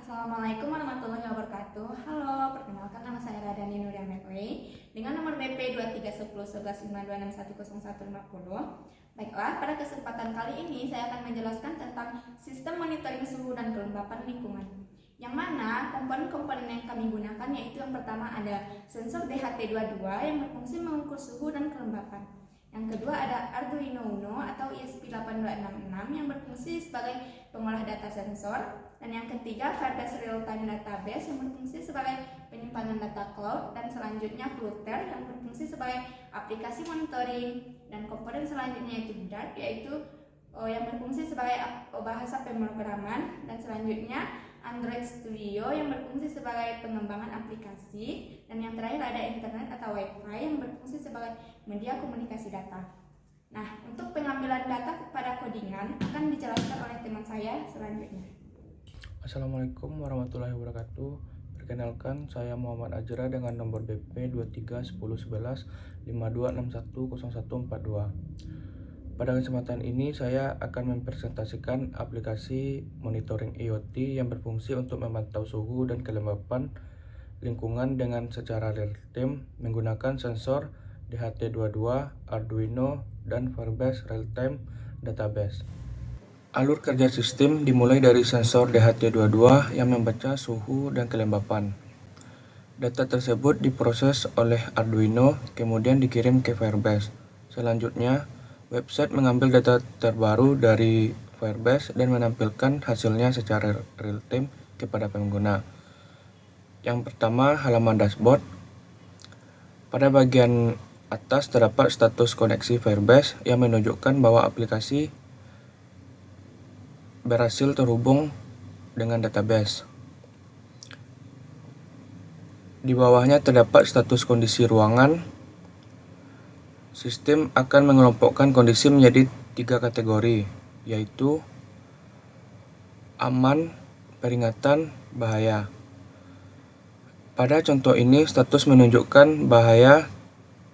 Assalamualaikum warahmatullahi wabarakatuh. Halo, perkenalkan nama saya Radani Nuria Medley dengan nomor BP 23101152610150. Baiklah, pada kesempatan kali ini saya akan menjelaskan tentang sistem monitoring suhu dan kelembapan lingkungan. Yang mana komponen-komponen yang kami gunakan yaitu yang pertama ada sensor DHT22 yang berfungsi mengukur suhu dan kelembapan. Yang kedua ada Arduino Uno atau ESP8266 yang berfungsi sebagai pengolah data sensor. Dan yang ketiga Firebase Real-Time Database yang berfungsi sebagai penyimpanan data cloud. Dan selanjutnya Flutter yang berfungsi sebagai aplikasi monitoring. Dan komponen selanjutnya yaitu Dart yaitu yang berfungsi sebagai bahasa pemrograman. Dan selanjutnya Android Studio yang berfungsi sebagai pengembangan aplikasi. Dan yang terakhir ada internet atau wifi yang berfungsi sebagai media komunikasi data. Nah, untuk pengambilan data pada codingan akan dijelaskan oleh teman saya selanjutnya. Assalamualaikum warahmatullahi wabarakatuh. Perkenalkan, saya Muhammad Ajra dengan nomor BP 23101152610142. Pada kesempatan ini saya akan mempresentasikan aplikasi monitoring IoT yang berfungsi untuk memantau suhu dan kelembapan lingkungan dengan secara real time menggunakan sensor DHT22, Arduino, dan Firebase Real-Time Database. Alur kerja sistem dimulai dari sensor DHT22 yang membaca suhu dan kelembapan. Data tersebut diproses oleh Arduino, kemudian dikirim ke Firebase. Selanjutnya, website mengambil data terbaru dari Firebase dan menampilkan hasilnya secara real-time kepada pengguna. Yang pertama, halaman dashboard. Pada bagian atas terdapat status koneksi Firebase yang menunjukkan bahwa aplikasi berhasil terhubung dengan database. Di bawahnya terdapat status kondisi ruangan. Sistem akan mengelompokkan kondisi menjadi 3 kategori, yaitu aman, peringatan, bahaya. Pada contoh ini, status menunjukkan bahaya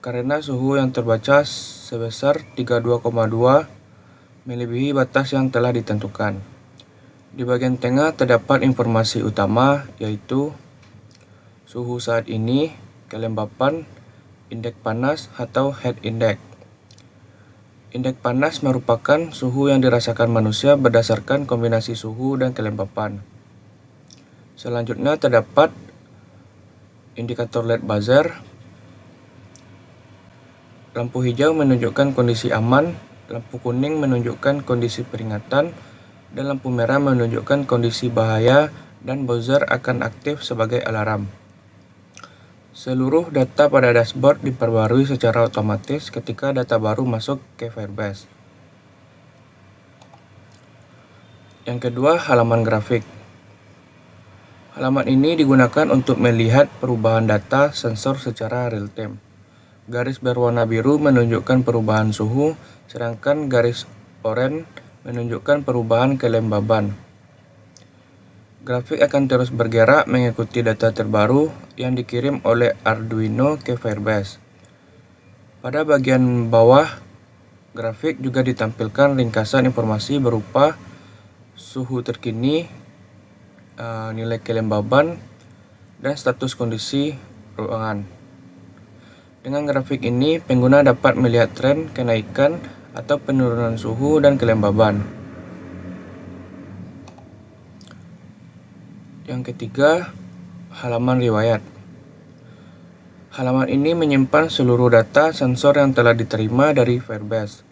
karena suhu yang terbaca sebesar 32,2 melebihi batas yang telah ditentukan. Di bagian tengah terdapat informasi utama yaitu suhu saat ini, kelembapan, indeks panas atau heat index. Indeks panas merupakan suhu yang dirasakan manusia berdasarkan kombinasi suhu dan kelembapan. Selanjutnya terdapat indikator LED buzzer. Lampu hijau menunjukkan kondisi aman, lampu kuning menunjukkan kondisi peringatan, dan lampu merah menunjukkan kondisi bahaya, dan buzzer akan aktif sebagai alarm. Seluruh data pada dashboard diperbarui secara otomatis ketika data baru masuk ke Firebase. Yang kedua, halaman grafik. Halaman ini digunakan untuk melihat perubahan data sensor secara real-time. Garis berwarna biru menunjukkan perubahan suhu, sedangkan garis oranye menunjukkan perubahan kelembaban. Grafik akan terus bergerak mengikuti data terbaru yang dikirim oleh Arduino ke Firebase. Pada bagian bawah grafik juga ditampilkan ringkasan informasi berupa suhu terkini, nilai kelembaban, dan status kondisi ruangan. Dengan grafik ini, pengguna dapat melihat tren kenaikan atau penurunan suhu dan kelembaban. Yang ketiga, halaman riwayat. Halaman ini menyimpan seluruh data sensor yang telah diterima dari Firebase.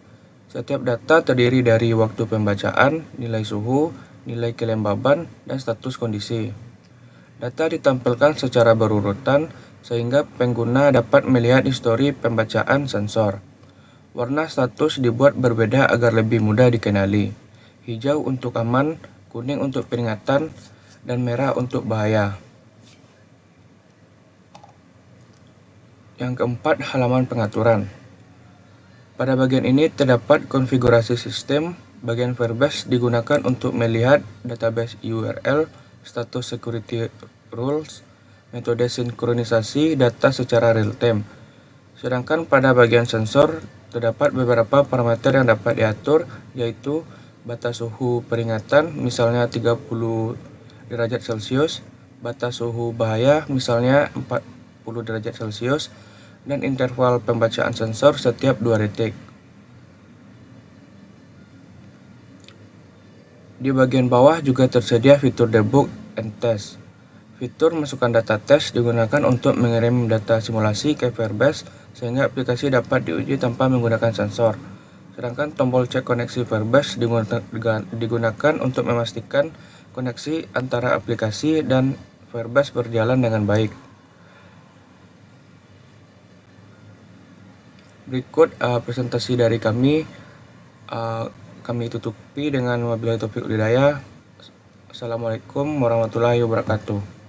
Setiap data terdiri dari waktu pembacaan, nilai suhu, nilai kelembaban, dan status kondisi. Data ditampilkan secara berurutan sehingga pengguna dapat melihat histori pembacaan sensor. Warna status dibuat berbeda agar lebih mudah dikenali. Hijau untuk aman, kuning untuk peringatan, dan merah untuk bahaya. Yang keempat, halaman pengaturan. Pada bagian ini terdapat konfigurasi sistem. Bagian Firebase digunakan untuk melihat database URL, status security rules, metode sinkronisasi data secara real-time. Sedangkan pada bagian sensor, terdapat beberapa parameter yang dapat diatur, yaitu batas suhu peringatan, misalnya 36 derajat Celcius, batas suhu bahaya misalnya 40 derajat Celcius, dan interval pembacaan sensor setiap 2 detik. Di bagian bawah juga tersedia fitur debug and test. Fitur masukkan data tes digunakan untuk mengirim data simulasi ke Firebase sehingga aplikasi dapat diuji tanpa menggunakan sensor. Sedangkan tombol cek koneksi Firebase digunakan untuk memastikan koneksi antara aplikasi dan Firebase berjalan dengan baik. Berikut presentasi dari kami. Kami tutupi dengan wabillahi taufiq wal hidayah. Assalamualaikum warahmatullahi wabarakatuh.